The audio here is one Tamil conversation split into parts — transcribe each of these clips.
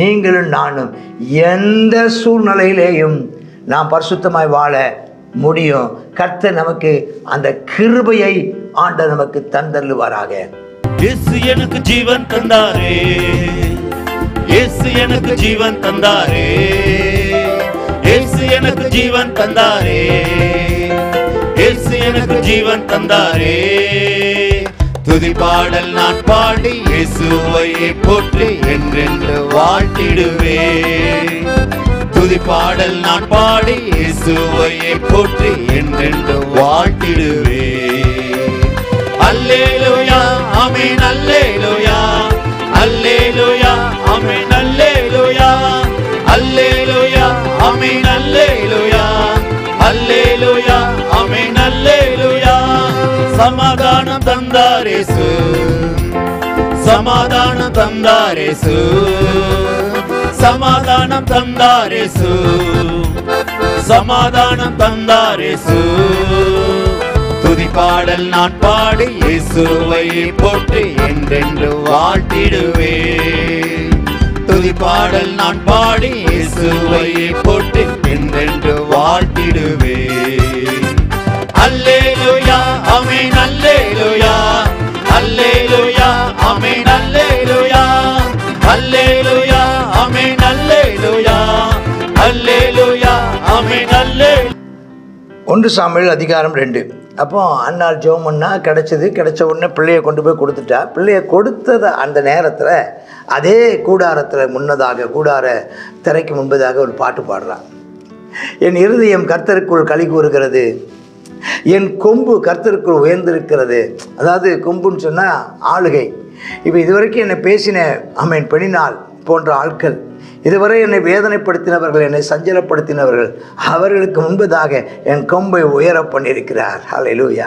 நீங்களும் நானும் எந்த சூழ்நிலையிலேயும் நாம் பரிசுத்தமாய் வாழ முடியும். கர்த்தர் நமக்கு அந்த கிருபையை ஆண்டவர் நமக்கு தந்தருளுவாராக. இயேசு எனக்கு ஜீவன் தந்தாரே, இயேசு எனக்கு ஜீவன் தந்தாரே, இயேசு எனக்கு ஜீவன் தந்தாரே, இயேசு எனக்கு ஜீவன் தந்தாரே. துதி பாடல் நான் பாடி இயேசுவை போற்றி என்றென்று வாழ்த்திடுவே. துதி பாடல் நான் பாடி இயேசுவை போற்றி என்றென்று வாழ்த்திடுவே. அல்லேலூயா ஆமென், அல்லேலூயா அல்லேலூயா ஆமென், அல்லேலூயா அல்லேலூயா ஆமென், அல்லேலூயா அல்லேலூயா ஆமென், அல்லேலூயா. சமாதானம் தந்தாரேசு, சமாதானம் தந்தாரேசு, சமாதானம் தந்தாரேசு, சமாதானம் தந்தாரேசு. துதி பாடல் நான் பாடி இயேசுவை போற்றி என்றென்று வாழ்த்திடுவே. துதி பாடல் நான் பாடி இயேசுவை போற்றி என்றென்று வாழ்த்திடுவே. அல்லேலூயா ஆமென், அல்லேலூயா அல்லேலூயா ஆமென், அல்லேலூயா அல்லேலூயா ஆமென், அல்லேலூயா அல்லேலூயா ஆமென், அல்லேலூயா. 1 சாமுவேல் அதிகாரம் 2. அப்போ அன்னாள் ஜெபம் பண்ணா கிடைச்ச உடனே பிள்ளையை கொண்டு போய் கொடுத்துட்டா. பிள்ளையை கொடுத்தத அந்த நேரத்தில் அதே கூடாரத்தில் முன்னதாக, கூடார திரைக்கு முன்பதாக ஒரு பாட்டு பாடுறான். என் இருதயம் கர்த்தருக்குள் களி கூறுகிறது, என் கொம்பு கர்த்தருக்குள் உயர்ந்திருக்கிறது. அதாவது கொம்புன்னு சொன்னால் ஆளுகை. இப்போ இதுவரைக்கும் என்னை பேசின ஆமென் பெண்ணினால் போன்ற ஆட்கள், இதுவரை என்னை வேதனைப்படுத்தினவர்கள், என்னை சஞ்சலப்படுத்தினவர்கள், அவர்களுக்கு முன்பதாக என் கொம்பை உயர பண்ணியிருக்கிறார். ஹல்லேலூயா.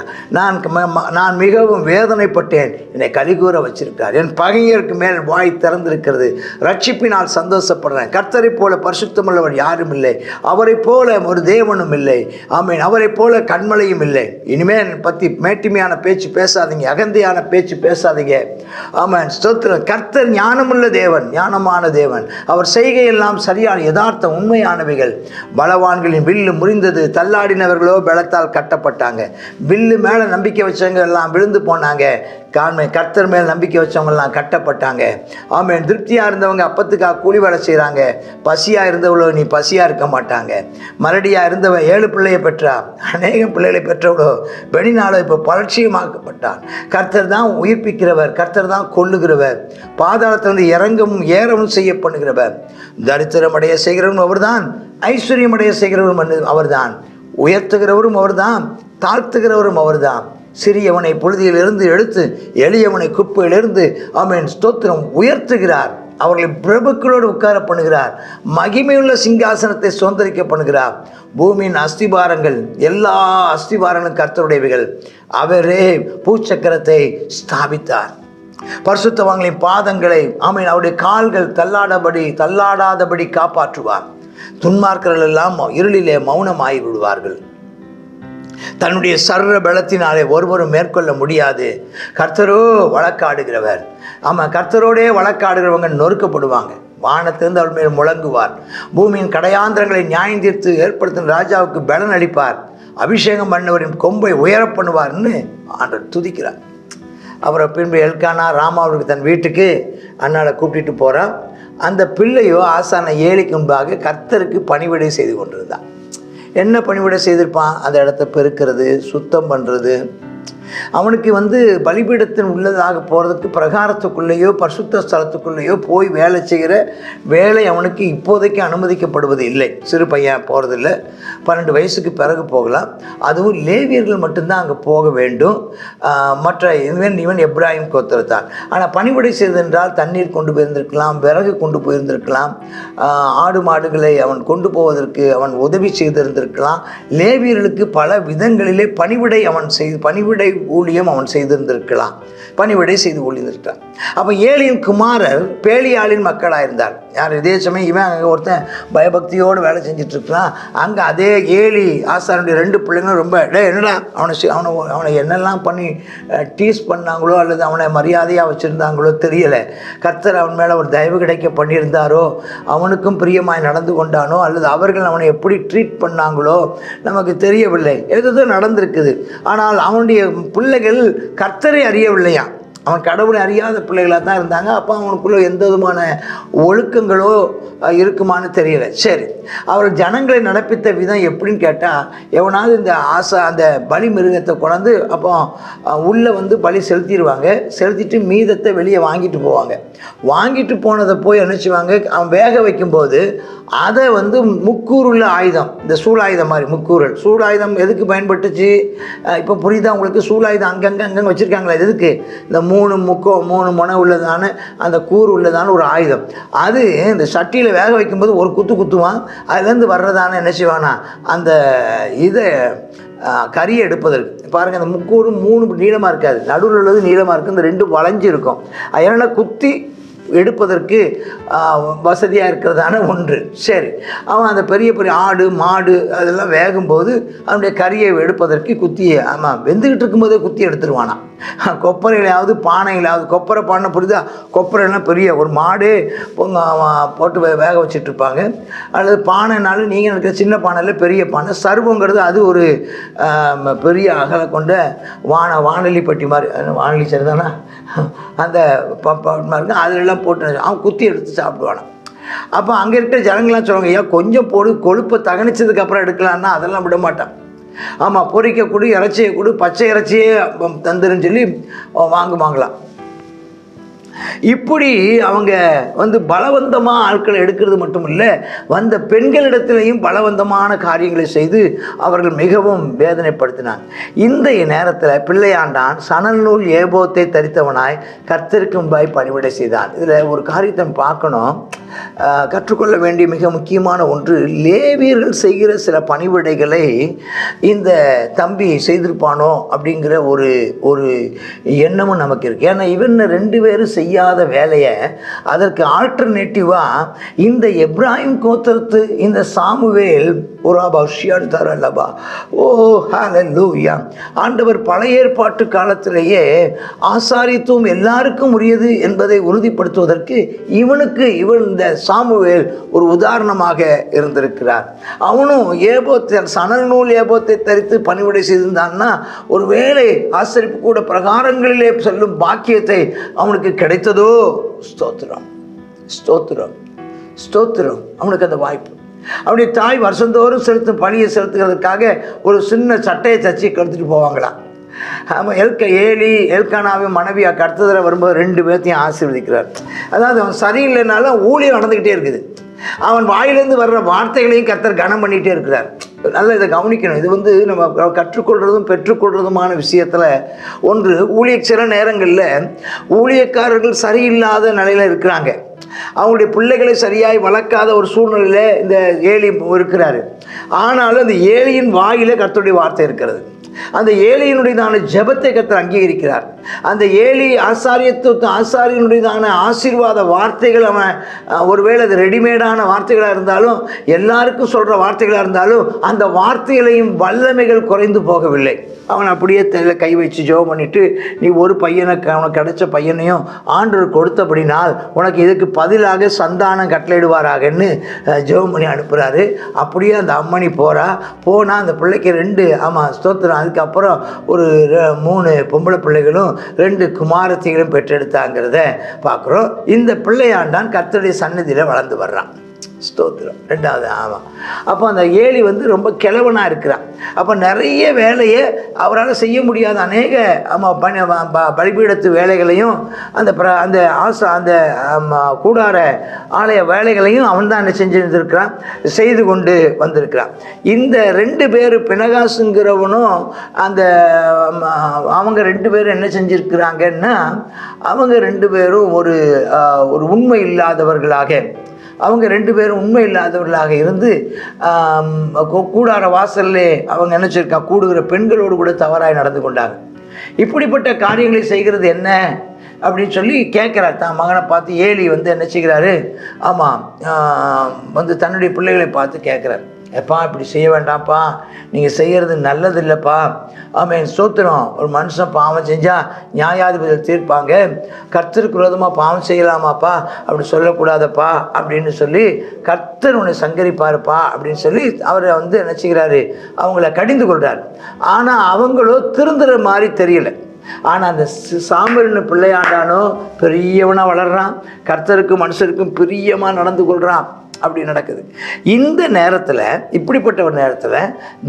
நான் மிகவும் வேதனைப்பட்டேன், என்னை கலிகூற வச்சிருக்கிறார். என் பகைஞருக்கு மேல் வாய் திறந்திருக்கிறது, ரட்சிப்பினால் சந்தோஷப்படுறேன். கர்த்தரை போல பரிசுத்தமுள்ளவர் யாரும் இல்லை, அவரை போல ஒரு தேவனும் இல்லை. ஆமீன். அவரை போல கண்மலையும் இல்லை. இனிமேல் பற்றி மேட்டிமையான பேச்சு பேசாதீங்க, அகந்தையான பேச்சு பேசாதீங்க. ஆமீன். ஸ்தோத்திரம். கர்த்தர் ஞானமுள்ள தேவன், ஞானமான தேவன். அவர் செய்கையெல்லாம் சரியான யதார்த்த உண்மையானவைகள். பலவான்களின் வில்லு முறிந்தது, தள்ளாடினவர்களோ பலத்தால் கட்டப்பட்டாங்க. வில்லு மேலே நம்பிக்கை வச்சவங்க எல்லாம் விழுந்து போனாங்க. கர்த்தர் மேல் நம்பிக்கை வச்சவங்க எல்லாம் கட்டப்பட்டாங்க. ஆமென். திருப்தியாக இருந்தவங்க அப்பத்துக்காக கூலி வேலை செய்கிறாங்க. பசியாக இருந்தவளோ நீ பசியாக இருக்க மாட்டாங்க. மறுபடியாக இருந்தவ 7 பிள்ளையை பெற்றா, அநேகம் பிள்ளைகளை பெற்றவளோ பெணினாலோ இப்போ பலட்சியமாக்கப்பட்டான். கர்த்தர் தான் உயிர்ப்பிக்கிறவர், கர்த்தர் தான் கொல்லுகிறவர், பாதாளத்திலிருந்து இறங்கவும் ஏறவும் செய்ய பண்ணுகிறவர். தரித்திரமடைய செய்கிறவரும் அவர்தான், ஐஸ்வர்யமடைய செய்கிறவரும் அவர்தான், உயர்த்துகிறவரும் அவர்தான், தாழ்த்துகிறவரும் அவர்தான். சிறியவனை புழுதியிலிருந்து எடுத்து எளியவனை குப்பையிலிருந்து ஆமென் ஸ்தோத்திரம் உயர்த்துகிறார். அவர்களை பிரபுக்களோடு உட்கார பண்ணுகிறார். மகிமையுள்ள சிங்காசனத்தை சுதந்திரிக்க பண்ணுகிறார். பூமியின் அஸ்திபாரங்கள், எல்லா அஸ்திபாரங்களும் கர்த்தருடையவைகள். அவரே பூச்சக்கரத்தை ஸ்தாபித்தார். பரிசுத்தவான்களின் பாதங்களை ஆமென் அவருடைய கால்கள் தள்ளாடாதபடி காப்பாற்றுவார். துன்மார்க்கர்கள் எல்லாம் இருளிலே மௌனமாகி விடுவார்கள். தன்னுடைய சர்வ பலத்தினாலே ஒருவரும் மேற்கொள்ள முடியாது. கர்த்தரோ வழக்காடுகிறவர். ஆமாம், கர்த்தரோடே வழக்காடுகிறவங்க நொறுக்கப்படுவாங்க. வானத்திலிருந்து அவள் மேல் முழங்குவார். பூமியின் கடையாந்திரங்களை நியாயம் தீர்த்து ஏற்படுத்தும் ராஜாவுக்கு பலன் அளிப்பார். அபிஷேகம் பண்ணவரின் கொம்பை உயர பண்ணுவார்னு ஆண்டவர் துதிக்கிறார். அவரை பின்பு எல்கானா ராமாவுக்கு தன் வீட்டுக்கு அண்ணாளை கூப்பிட்டு போகிறான். அந்த பிள்ளையோ ஆசான ஏழைக்கு முன்பாக கர்த்தருக்கு பணிவிடை செய்து கொண்டிருந்தான். என்ன பணிவிடை செய்திருப்பான்? அந்த இடத்த பெருக்கிறது, சுத்தம் பண்ணுறது. அவனுக்கு பலிபீடத்தின் உள்ளதாக போகிறதுக்கு பிரகாரத்துக்குள்ளேயோ பரிசுத்த ஸ்தலத்துக்குள்ளேயோ போய் வேலை செய்கிற வேலை அவனுக்கு இப்போதைக்கு அனுமதிக்கப்படுவது இல்லை. சிறு பையன் போகிறதில்லை. 12 வயசுக்கு பிறகு போகலாம். அதுவும் லேவியர்கள் மட்டும்தான் அங்கே போக வேண்டும். மற்ற இவன் எப்ராஹிம் கோத்திரத்தான். ஆனால் பணிவிடை செய்தென்றால் தண்ணீர் கொண்டு போயிருந்திருக்கலாம், விறகு கொண்டு போயிருந்திருக்கலாம், ஆடு மாடுகளை அவன் கொண்டு போவதற்கு அவன் உதவி செய்திருந்திருக்கலாம். லேவியர்களுக்கு பல விதங்களிலே பணிவிடை ஊழியம் அவன் செய்திருந்திருக்கலாம், பணிவிடை செய்து ஊழியிருந்திருக்கான். அப்போ ஏலியின் குமாரர் பேலியாளின் மக்களாக இருந்தார். யார்? இதே சமயம் இவன் அங்கே ஒருத்தன் பயபக்தியோடு வேலை செஞ்சிட்ருக்கான். அங்கே அதே ஏலி ஆசாரனுடைய 2 பிள்ளைங்களும் ரொம்ப என்னடா அவனை என்னெல்லாம் பண்ணி டீஸ் பண்ணாங்களோ அல்லது அவனை மரியாதையாக வச்சுருந்தாங்களோ தெரியலை. கர்த்தர் அவன் மேலே ஒரு தயவு கிடைக்க பண்ணியிருந்தாரோ, அவனுக்கும் பிரியமாய் நடந்து கொண்டானோ, அல்லது அவர்கள் அவனை எப்படி ட்ரீட் பண்ணாங்களோ நமக்கு தெரியவில்லை. ஏதோ நடந்திருக்குது. ஆனால் அவனுடைய பிள்ளைகள் கர்த்தரை அறியவில்லையா, அவன் கடவுளை அறியாத பிள்ளைகளாக தான் இருந்தாங்க. அப்போ அவனுக்குள்ள எந்த விதமான ஒழுக்கங்களோ இருக்குமான்னு தெரியல. சரி, அவர் ஜனங்களை நடப்பித்த விதம் எப்படின்னு கேட்டால், எவனாவது இந்த அந்த பலி மிருகத்தை கொண்டாந்து அப்போ உள்ளே பலி செலுத்திடுவாங்க. செலுத்திட்டு மீதத்தை வெளியே வாங்கிட்டு போவாங்க. வாங்கிட்டு போனதை போய் என்ன செய்வாங்க, அவன் வேக வைக்கும்போது அதை முக்கூறுள்ள ஆயுதம், இந்த சூலாயுதம் மாதிரி முக்கூறல். சூலாயுதம் எதுக்கு பயன்பட்டுச்சு இப்போ புரியுதா உங்களுக்கு? சூலாயுதம் அங்கங்கே வச்சுருக்காங்களா எதுக்கு? இந்த 3 முனை உள்ளதான அந்த கூறு உள்ளதான ஒரு ஆயுதம். அது இந்த சட்டியில் வேக வைக்கும்போது ஒரு குத்துவான். அதுலேருந்து வர்றதான என்ன செய்வானா அந்த இதை கறியை எடுப்பதற்கு பாருங்கள். அந்த முக்கூறு 3 நீளமாக இருக்காது, நடுவில் உள்ளது நீளமாக இருக்குது, இந்த 2 வளைஞ்சு இருக்கும். அதனால் குத்தி எடுப்பதற்கு வசதியாக இருக்கிறதான ஒன்று. சரி, அவன் அந்த பெரிய ஆடு மாடு அதெல்லாம் வேகும்போது அவனுடைய கறியை எடுப்பதற்கு குத்தியை வெந்துக்கிட்டு இருக்கும்போதே குத்தி எடுத்துருவானா. கொப்பரையிலாவது பானையிலாவது, கொப்பரை பானை புரியுதா, கொப்பரைலாம் பெரிய ஒரு மாடு போட்டு வேக வச்சிட்ருப்பாங்க. அல்லது பானைனாலும் நீங்கள் நினைக்கிற சின்ன பானையில் பெரிய பானை. சர்வங்கிறது அது ஒரு பெரிய அகலை கொண்ட வானொலி பட்டி மாதிரி, வானொலி சரிதானா, அந்த மாதிரி அதிலெல்லாம் போட்டு அவன் குத்தி எடுத்து சாப்பிடுவானா. அப்போ அங்கே இருக்கிற ஜனங்கள்லாம் சொல்லுவாங்க, ஐயா கொஞ்சம் போடு, கொழுப்பை தகனிச்சதுக்கப்புறம் எடுக்கலான்னா அதெல்லாம் விட மாட்டான். ஆமாம், பொரிக்கக்கூடு, இறைச்சியை கொடு, பச்சை இறைச்சியே தந்துருன்னு சொல்லி வாங்குவாங்களாம். இப்படி அவங்க பலவந்தமாக ஆட்களை எடுக்கிறது மட்டும் இல்லை, வந்த பெண்களிடத்திலையும் பலவந்தமான காரியங்களை செய்து அவர்கள் மிகவும் வேதனைப்படுத்தினாங்க. இந்த நேரத்தில் பிள்ளையாண்டான் சணல் நூல் ஏபோத்தை தரித்தவனாய் கர்த்தருக்கு முன்பாய் பணிவிடை செய்தான். இதில் ஒரு காரியத்தை பார்க்கணும், கற்றுக்கொள்ள வேண்டிய மிக முக்கியமான ஒன்று, லேவியர்கள் செய்கிற சில பணிவிடைகளை இந்த தம்பி செய்திருப்பானோ அப்படிங்கிற ஒரு எண்ணமும் நமக்கு இருக்குது. ஏன்னா இவன் 2 பேரும் செய்யாத வேலையை அதற்கு ஆல்டர்னேட்டிவாக இந்த எப்ராஹிம் கோத்திரத்து இந்த சாமுவேல் அல்லவா. ஓ ஹல்லேலூயா. ஆண்டவர் பழைய ஏற்பாட்டு காலத்திலேயே ஆசாரித்துவம் எல்லாருக்கும் உரியது என்பதை உறுதிப்படுத்துவதற்கு இவன் இந்த சாமுவேல் ஒரு உதாரணமாக இருந்திருக்கிறார். அவனும் ஏபோத்தை சணல் நூல் ஏபோத்தை தரித்து பணிவிடை செய்திருந்தான்னா ஒருவேளை ஆசரிப்பு கூட பிரகாரங்களிலே செல்லும் பாக்கியத்தை அவனுக்கு கிடைத்ததோ. ஸ்தோத்திரம் ஸ்தோத்திரம் ஸ்தோத்திரம். அவனுக்கு அந்த வாய்ப்பு. அவனுடைய தாய் வருஷந்தோறும் செலுத்தும் பணியை செலுத்துகிறதுக்காக ஒரு சின்ன சட்டையை தச்சு எடுத்துகிட்டு போவாங்களாம். ஆமாம், எல்கானாவின் மனைவியாக அடுத்ததில் வரும்போது 2 பேர்த்தையும் ஆசீர்வதிக்கிறார். அதாவது அவன் சரியில்லைனாலும் ஊழியம் நடந்துக்கிட்டே இருக்குது. அவன் வாயிலேருந்து வர்ற வார்த்தைகளையும் கர்த்தர் கனம் பண்ணிகிட்டே இருக்கிறார். நல்லா இதை கவனிக்கணும். இது நம்ம கற்றுக்கொள்கிறதும் பெற்றுக்கொள்கிறதுமான விஷயத்தில் ஒன்று. சில நேரங்களில் ஊழியக்காரர்கள் சரியில்லாத நிலையில் இருக்கிறாங்க. அவங்களுடைய பிள்ளைகளை சரியாய் வளர்க்காத ஒரு சூழ்நிலையில் இந்த ஏலி இருக்கிறாரு. ஆனாலும் அந்த ஏலியின் வாயில கர்த்தருடைய வார்த்தை இருக்கிறது. அந்த ஏலியினுடையதான ஜெபத்தை கர்த்தர் அங்கீகரிக்கிறார். அந்த ஏலி ஆசாரியனுடையதான ஆசீர்வாத வார்த்தைகள் அவன் ஒருவேளை அது ரெடிமேடான வார்த்தைகளாக இருந்தாலும், எல்லாருக்கும் சொல்கிற வார்த்தைகளாக இருந்தாலும், அந்த வார்த்தைகளையும் வல்லமைகள் குறைந்து போகவில்லை. அவன் அப்படியே கை வச்சு ஜெபம் பண்ணிட்டு, நீ ஒரு பையனை அவனுக்கு கிடைச்ச பையனையும் ஆண்டவர் கொடுத்தபடினால் உனக்கு இதுக்கு பதிலாக சந்தானம் கட்டளையிடுவாராகன்னு ஜெபம் பண்ணி அனுப்புகிறாரு. அப்படியே அந்த அம்மணி போனால் அந்த பிள்ளைக்கு 2 ஸ்தோத்திரம். அதுக்கப்புறம் ஒரு 3 பொம்பளை பிள்ளைகளும் 2 குமாரத்திகளும் பெற்றெடுத்தாங்கிறத பார்க்குறோம். இந்த பிள்ளையாண்டான் கர்த்தருடைய சன்னதியில் வளர்ந்து வர்றான். ஸ்தோத்திரம். 2வது. அப்போ அந்த ஏலி ரொம்ப கிழவனாக இருக்கிறான். அப்போ நிறைய வேலையை அவரால் செய்ய முடியாத அநேக பலிபீடத்து வேலைகளையும் அந்த கூடார ஆலய வேலைகளையும் அவன் தான் என்ன செஞ்சுருக்கிறான், செய்து கொண்டு வந்திருக்கிறான். இந்த 2 பேர் பினகாசுங்கிறவனும் அவங்க 2 பேரும் என்ன செஞ்சுருக்கிறாங்கன்னா, அவங்க 2 பேரும் ஒரு உண்மை இல்லாதவர்களாக இருந்து கூடார வாசல்லே அவங்க நினச்சிருக்கா கூடுகிற பெண்களோடு கூட தவறாய் நடந்து கொண்டாங்க. இப்படிப்பட்ட காரியங்களை செய்கிறது என்ன அப்படின்னு சொல்லி கேட்குறார். தான் மகனை பார்த்து ஏலி வந்து என்ன செய்கிறாரு, ஆமாம் வந்து தன்னுடைய பிள்ளைகளை பார்த்து கேட்குறார், எப்பா இப்படி செய்ய வேண்டாம்ப்பா, நீங்கள் செய்கிறது நல்லது இல்லைப்பா. ஆமென் ஸ்தோத்திரம். ஒரு மனுஷன் பாவம் செஞ்சால் நியாயாதிபதிகள் தீர்ப்பாங்க, கர்த்தருக்கு விரோதமாக பாவம் செய்யலாமாப்பா, அப்படி சொல்லக்கூடாதப்பா அப்படின்னு சொல்லி கர்த்தர் உன்னை சங்கரிப்பாருப்பா அப்படின்னு சொல்லி அவரை வந்து என்ன செய்கிறாரு, அவங்கள கடிந்து கொள்கிறார். ஆனால் அவங்களோ திருந்துற மாதிரி தெரியல. ஆனால் அந்த சாமுவேல்னு பிள்ளையாண்டானோ பெரியவனாக வளர்றான், கர்த்தருக்கும் மனுஷருக்கும் பிரியமாக நடந்து கொள்கிறான். அப்படி நடக்குது. இந்த நேரத்தில், இப்படிப்பட்ட ஒரு நேரத்தில்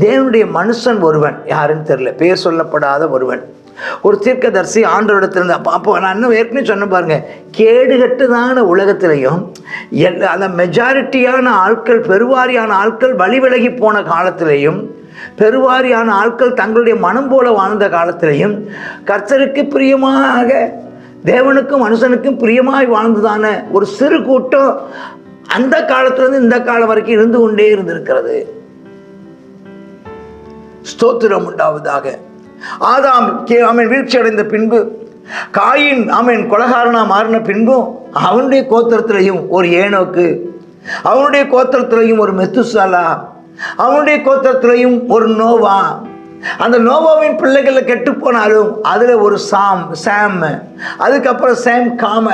தேவனுடைய மனுஷன் ஒருவன், யாருன்னு தெரியல, பேர் சொல்லப்படாத ஒருவன், ஒரு தீர்க்கதரிசி ஆண்டவரிடத்திலிருந்து. அப்போ நான் இன்னும் ஏற்கனவே சொன்ன பாருங்க, கேடுகட்டுதான உலகத்திலையும் அந்த மெஜாரிட்டியான ஆட்கள், பெருவாரியான ஆட்கள் வழி விலகி போன காலத்திலையும், பெருவாரியான ஆட்கள் தங்களுடைய மனம் போல வாழ்ந்த காலத்திலையும், கர்த்தருக்கு பிரியமாக தேவனுக்கும் மனுஷனுக்கும் பிரியமாய் வாழ்ந்ததான ஒரு சிறு கூட்டம் அந்த காலத்திலிருந்து இந்த காலம் வரைக்கும் இருந்து கொண்டே இருந்திருக்கிறது. ஸ்தோத்திரம் உண்டாவதாக. ஆதாம் ஆமென் வீழ்ச்சி அடைந்த பின்பு, காயின் ஆமென் கொலைகாரனா மாறின பின்பும், அவனுடைய கோத்திரத்திலையும் ஒரு ஏனோக்கு, அவனுடைய கோத்திரத்திலையும் ஒரு மெத்துசாலா, அவனுடைய கோத்திரத்திலையும் ஒரு நோவா. அந்த நோவாவின் பிள்ளைகளில் கெட்டு போனாலும் அதில் ஒரு சாம், அதுக்கப்புறம் சேம்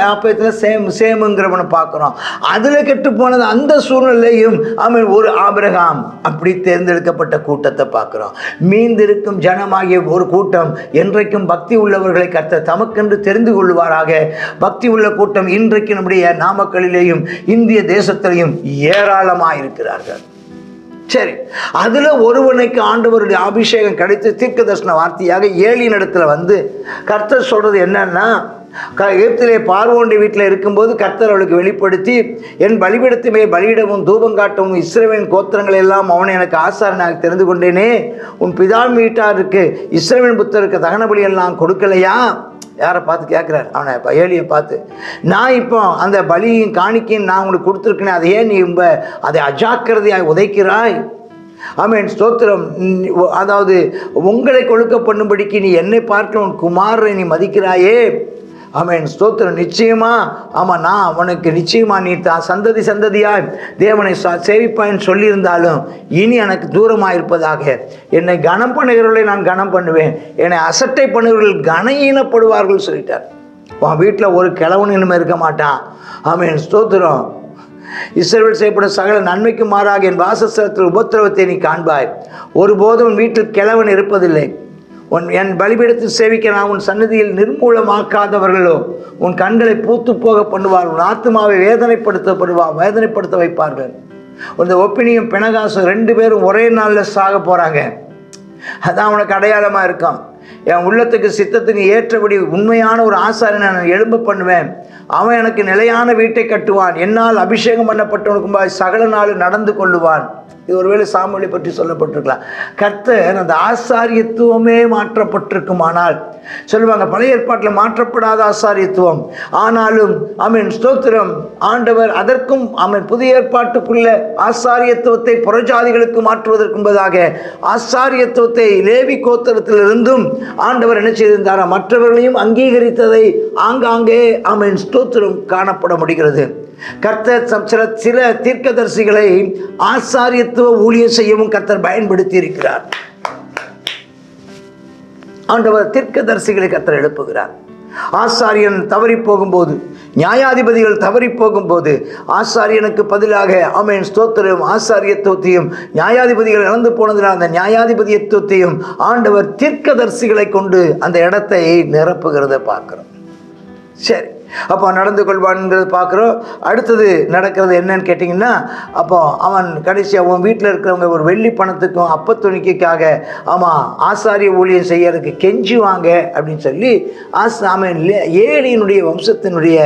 ஆப்பத்தில் சேமுங்கிறவனை பார்க்குறோம். அதில் கெட்டு போனது அந்த சூழ்நிலையும் அவன் ஒரு ஆபிரகாம். அப்படி தேர்ந்தெடுக்கப்பட்ட கூட்டத்தை பார்க்குறோம். மீந்திருக்கும் ஜனமாகிய ஒரு கூட்டம் என்றைக்கும் பக்தி உள்ளவர்களை கர்த்தர் தமக்கென்று தெரிந்து கொள்வாராக. பக்தி உள்ள கூட்டம் இன்றைக்கு நம்முடைய நாமக்கலிலேயும் இந்திய தேசத்திலையும் ஏராளமாக இருக்கிறார்கள். சரி, அதில் ஒருவனுக்கு ஆண்டவருடைய அபிஷேகம் கிடைத்து தீர்க்க தரிசன வார்த்தையாக ஏலியின் இடத்துல வந்து கர்த்தர் சொல்கிறது என்னன்னா, எகிப்திலே பார்வோனுடைய வீட்டில் இருக்கும்போது கர்த்தர் அவளுக்கு வெளிப்படுத்தி, என் பலிபீடத்துமே பலியிடவும் தூபம் காட்டவும் இஸ்ரவேலின் கோத்திரங்கள் எல்லாம் அவனை எனக்கு ஆசாரனாக தெரிந்து கொண்டேனே, உன் பிதாவின் வீட்டாருக்கு இஸ்ரவேலின் புத்தருக்கு தகன பலி எல்லாம் கொடுக்கலையா? யாரை பார்த்து கேட்குறாரு? அவனை ஏலியை பார்த்து. நான் இப்போ அந்த பலியும் காணிக்கையும் நான் உங்களுக்கு கொடுத்துருக்கேனே, அதை ஏன் நீ அதை அஜாக்கிரதையாய் உதைக்கிறாய்? ஆமென் ஸ்தோத்திரம். அதாவது உங்களை கொழுக்க பண்ணும்படிக்கு நீ என்னை பார்க்க உன் குமாரரை நீ மதிக்கிறாயே. ஆமென் ஸ்தோத்திரம். நிச்சயமா ஆமாம், நான் அவனுக்கு நிச்சயமா நீ சந்ததி சந்ததியாய் தேவனை சேவிப்பாயின்னு சொல்லியிருந்தாலும் இனி எனக்கு தூரமாக இருப்பதாக. என்னை கனம் பண்ணுகிறவர்களை நான் கனம் பண்ணுவேன், என்னை அசட்டை பண்ணுகிறவர்கள் கனஈனப்படுவார்கள் சொல்லிட்டார். உன் வீட்டில் ஒரு கிழவன் இனிமே இருக்க மாட்டான். ஆமென் ஸ்தோத்திரம். இஸ்ரவேல் செய்யப்படும் சகல நன்மைக்கு மாறாக என் வாசஸ்தலத்தில் உபத்திரவத்தை நீ காண்பாய். ஒருபோதும் வீட்டில் கிழவன் இருப்பதில்லை. என் பலிபீடத்தில் சேவிக்க நான் உன் சன்னதியில் நிர்மூலமாக்காதவர்களோ உன் கண்களை பூத்து போக பண்ணுவார், உன் ஆத்மாவை வேதனைப்படுத்த வைப்பார்கள். இந்த ஒப்பினியும் பினகாசும் 2 பேரும் ஒரே நாளில் சாக போகிறாங்க. அதான் உனக்கு அடையாளமாக இருக்கும். என் உள்ளத்துக்கு சித்தத்துக்கு ஏற்றபடி உண்மையான ஒரு ஆசாரியனை நான் எழும்ப பண்ணுவேன். அவன் எனக்கு நிலையான வீட்டை கட்டுவான். என்னால் அபிஷேகம் பண்ணப்பட்டவனுக்கு சகல நாள் நடந்து கொள்ளுவான். இது ஒருவேளை சாமுவேலை பற்றி சொல்லப்பட்டிருக்கலாம். கர்த்தர் அந்த ஆசாரியத்துவமே மாற்றப்பட்டிருக்குமானால் சொல்லுவாங்க, பழைய ஏற்பாட்டில் மாற்றப்படாத ஆசாரியத்துவம். ஆனாலும் ஆமென் ஸ்தோத்திரம், ஆண்டவர் அதற்கும் ஆமென் புதிய ஏற்பாட்டுக்குள்ள ஆசாரியத்துவத்தை புறஜாதிகளுக்கு மாற்றுவதற்கு என்பதாக ஆசாரியத்துவத்தை லேவி கோத்திரத்திலிருந்தும் ஆண்டவர் என்ன செய்திருந்தாரா, மற்றவர்களையும் அங்கீகரித்ததை ஆங்காங்கே ஆமென் ஸ்தோத்திரம் காணப்பட முடிகிறது. கர்த்தர் சில தீர்க்கதரிசிகளை ஆசாரியத்துவ ஊழியம் செய்யவும் கர்த்தர் பயன்படுத்தி இருக்கிறார். ஆண்டவர் தீர்க்கதரிசிகளை கர்த்தர் எழுப்புகிறார். ஆசாரியன் தவறி போகும்போது, நியாயாதிபதிகள் தவறி போகும்போது ஆசாரியனுக்கு பதிலாக ஆமென் ஸ்தோத்திரம் ஆசாரியத்துவத்தையும் நியாயாதிபதிகள் இழந்து போனதினால் அந்த நியாயாதிபதியத்துவத்தையும் ஆண்டவர் தீர்க்கதரிசிகளை கொண்டு அந்த இடத்தை நிரப்புகிறத பார்க்கிறோம். சரி, அப்போ நடந்து கொள்வான்ங்கிறது பார்க்குறோம். அடுத்தது நடக்கிறது என்னன்னு கேட்டிங்கன்னா, அப்போ அவன் கடைசியாக அவன் வீட்டில் இருக்கிறவங்க ஒரு வெள்ளி பணத்துக்கும் அப்பத்துணிக்காக ஆமாம் ஆசாரிய ஊழியம் செய்யறதுக்கு கெஞ்சுவாங்க அப்படின்னு சொல்லி ஆமென் ஏலியினுடைய வம்சத்தினுடைய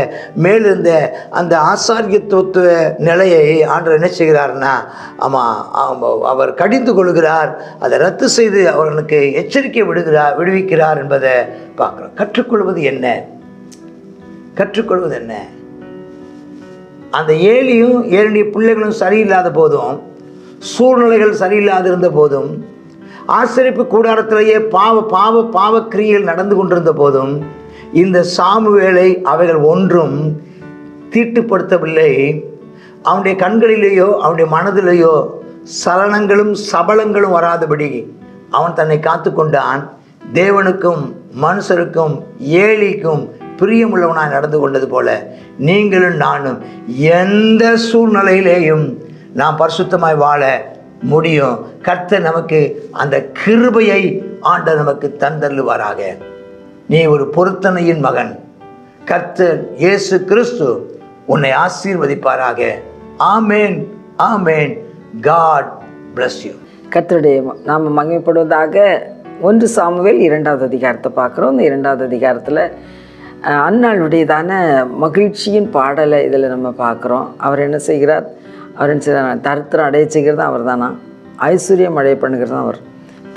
மேலிருந்த அந்த ஆசாரியத்துவ நிலையை ஆண்டவர் என்ன செய்கிறார்னா, ஆமாம் அவர் கடிந்து கொள்கிறார். அதை ரத்து செய்து அவர்களுக்கு எச்சரிக்கை விடுவிக்கிறார் என்பதை பார்க்குறோம். கற்றுக்கொள்வது என்ன? அந்த ஏலியும் ஏலியுடைய பிள்ளைகளும் சரியில்லாத போதும், சூழ்நிலைகள் சரியில்லாத இருந்த போதும், ஆசரிப்பு கூடாரத்திலேயே பாவக்கிரியைகள் நடந்து கொண்டிருந்த போதும் இந்த சாமுவேலை அவைகள் ஒன்றும் தீட்டுப்படுத்தவில்லை. அவனுடைய கண்களிலேயோ அவனுடைய மனதிலேயோ சலனங்களும் சபலங்களும் வராதபடி அவன் தன்னை காத்து கொண்டான். தேவனுக்கும் மனுஷருக்கும் ஏலிக்கும் பிரியமுள்ளவனாய் நடந்து கொண்டது போல நீங்களும் நானும் எந்த சூழ்நிலையிலேயும் நாம் பரிசுத்தமாய் வாழ முடியும். கர்த்தர் நமக்கு அந்த கிருபையை ஆண்டவர் நமக்கு தந்தருளுவாராக. நீ ஒரு பொருத்தனையின் மகன். கர்த்தர் இயேசு கிறிஸ்து உன்னை ஆசீர்வதிப்பாராக. ஆமேன், ஆமேன். God bless you. கர்த்தருடைய நாம மகிமைப்படுவதாக. 1 சாமுவேல் 2வது அதிகாரத்தை பார்க்குறோம். இந்த 2வது அதிகாரத்தில் அன்னாளுடையதான மகிழ்ச்சியின் பாடலை இதில் நம்ம பார்க்குறோம். அவர் என்ன செய்கிறார்? அவர் என்ன செய்கிறார்? தரித்திரம் அடைய செய்கிறது அவர் தானா? ஐஸ்வர்யம் அடைய பண்ணுகிறது அவர்.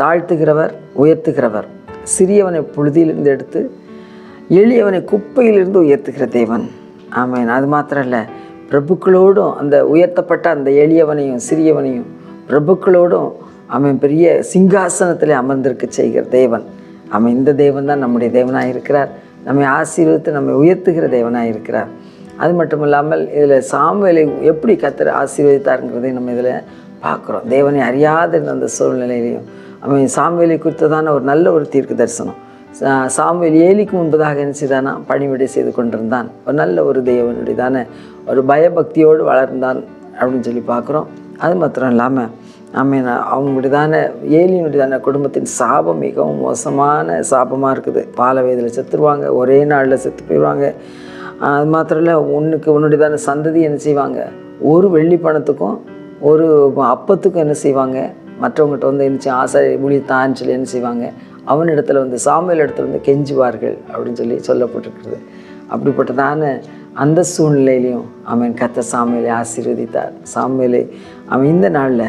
தாழ்த்துகிறவர், உயர்த்துகிறவர். சிறியவனை புழுதியிலிருந்து எடுத்து எளியவனை குப்பையிலிருந்து உயர்த்துகிற தேவன். ஆமேன். அது மாத்திரம் இல்லை, பிரபுக்களோடும் அந்த உயர்த்தப்பட்ட அந்த எளியவனையும் சிறியவனையும் பிரபுக்களோடும் அவன் பெரிய சிங்காசனத்தில் அமர்ந்திருக்க செய்கிற தேவன். அவன் இந்த தேவன் தான் நம்முடைய தேவனாக இருக்கிறார். நம்மை ஆசீர்வதித்து நம்மை உயர்த்துகிற தேவனாக இருக்கிறார். அது மட்டும் இல்லாமல் இதில் சாமுவேலை எப்படி கர்த்தர் ஆசீர்வதித்தாருங்கிறதை நம்ம இதில் பார்க்குறோம். தேவனை அறியாத இருந்த அந்த சூழ்நிலையிலையும் அவன் சாமுவேலை குறித்ததான ஒரு நல்ல ஒரு தீர்க்க தரிசனம். சாமுவேல் ஏலிக்கு முன்பதாக என்ன செய்தானா? பணிவிடை செய்து கொண்டிருந்தான். ஒரு நல்ல ஒரு தேவனுடையதான ஒரு பயபக்தியோடு வளர்ந்தான் அப்படின்னு சொல்லி பார்க்குறோம். அது மாத்திரம் இல்லாமல் அவங்களுடையதான ஏலியினுடையதான குடும்பத்தின் சாபம் மிகவும் மோசமான சாபமாக இருக்குது. பால வயதில் செத்துருவாங்க, ஒரே நாளில் செத்து போயிடுவாங்க. அது மாத்திரம் இல்லை, உன்னுடையதான சந்ததி என்ன செய்வாங்க? ஒரு வெள்ளி பணத்துக்கும் ஒரு அப்பத்துக்கும் என்ன செய்வாங்க? மற்றவங்ககிட்ட வந்து என்ன ஆசை ஊழியத்தான்னு சொல்லி என்ன செய்வாங்க? அவனிடத்துல வந்து சாமுவேல் இடத்துல வந்து கெஞ்சுவார்கள் அப்படின்னு சொல்லி சொல்லப்பட்டிருக்கிறது. அப்படிப்பட்டதான அந்த சூழ்நிலையிலையும் அவன் கர்த்தர் சாமுவேலை ஆசீர்வதித்தார். சாமுவேலை அவன் இந்த நாளில்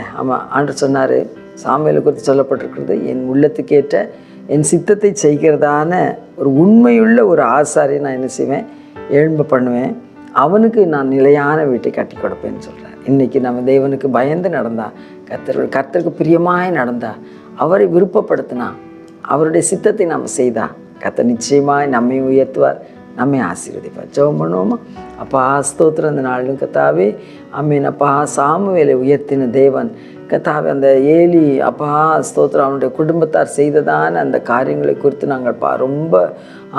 ஆண்டவர் சொன்னார், சாமுவேலை குறித்து சொல்லப்பட்டிருக்கிறது, என் உள்ளத்துக்கேற்ற என் சித்தத்தை செய்கிறதான ஒரு உண்மையுள்ள ஒரு ஆசாரியை நான் என்ன செய்வேன்? எழும்ப பண்ணுவேன். அவனுக்கு நான் நிலையான வீட்டை கட்டி கொடுப்பேன்னு சொல்கிறேன். இன்றைக்கி நம்ம தேவனுக்கு பயந்து நடந்தா, கர்த்தருக்கு பிரியமாய் நடந்தா, அவரை விருப்பப்படுத்தினா, அவருடைய சித்தத்தை நாம் செய்தா, கர்த்தர் நிச்சயமாய் நம்மை உயர்த்துவார், நம்மை ஆசீர்வதிப்பார். ஜெபம் பண்ணுவோமா? அப்பா ஸ்தோத்திரம். அந்த நாளிலும் கர்த்தாவே ஆமென். அப்பா சாமுவேலை உயர்த்தின தேவன் கர்த்தாவே, அந்த ஏலி அப்பா ஸ்தோத்திரம் அவனுடைய குடும்பத்தார் செய்ததான அந்த காரியங்களை குறித்து நாங்கள்ப்பா ரொம்ப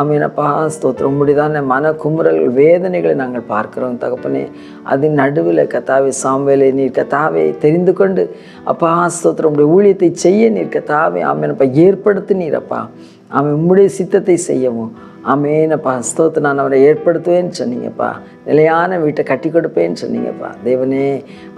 ஆமீனப்பா ஸ்தோத்திரம் உம்முடையதான மன குமுறல்கள் வேதனைகளை நாங்கள் பார்க்குறோம் தகப்பனே. அதன் நடுவில் கர்த்தாவே சாமுவேலை நீர் கர்த்தாவே தெரிந்து கொண்டு அப்பா ஸ்தோத்திரம் உம்முடைய ஊழியத்தை செய்ய நீர் கர்த்தாவே ஆமீனப்பா ஏற்படுத்தி நீரப்பா அவன் உம்முடைய சித்தத்தை செய்யவும் ஆமேனப்பா ஸ்தோத்திரம். நான் அவரை ஏற்படுத்துவேன்னு சொன்னீங்கப்பா, நிலையான வீட்டை கட்டி கொடுப்பேன்னு சொன்னீங்கப்பா தேவனே.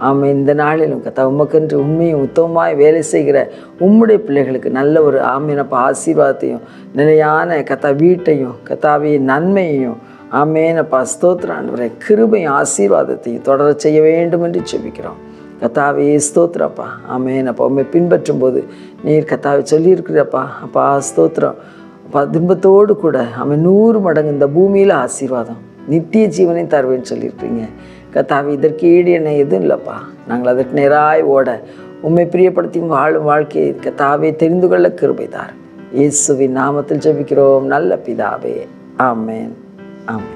ஆமாம், இந்த நாளிலும் கத்தா உமக்கென்று உண்மையும் உத்தமமாய் வேலை செய்கிற உம்முடைய பிள்ளைகளுக்கு நல்ல ஒரு ஆமீனப்பா ஆசீர்வாதத்தையும் நிலையான கத்தா வீட்டையும் கத்தாவே நன்மையையும் ஆமேனப்பா ஸ்தோத்திரம் ஆண்டவரே கிருபையும் ஆசீர்வாதத்தையும் தொடர செய்ய வேண்டும் என்று செபிக்கிறோம் கத்தாவே. ஸ்தோத்திரப்பா ஆமேனப்பா. உண்மை பின்பற்றும் போது நீர் கத்தாவை சொல்லியிருக்கிறப்பா அப்பா ஸ்தோத்திரம் துன்பத்தோடு கூட அவன் 100 மடங்கு இந்த பூமியில் ஆசீர்வாதம் நித்திய ஜீவனையும் தருவேன்னு சொல்லியிருக்கீங்க கர்த்தாவே. இதற்கு ஈடு என்ன எதுவும் இல்லைப்பா. நாங்கள் அதற்கு நேராய் ஓட உம்மை பிரியப்படுத்தி வாழும் வாழ்க்கையை கர்த்தாவே தெரிந்து கொள்ள கிருபை தார். இயேசுவின் நாமத்தில் ஜெபிக்கிறோம் நல்ல பிதாவே. ஆமென், ஆமென்.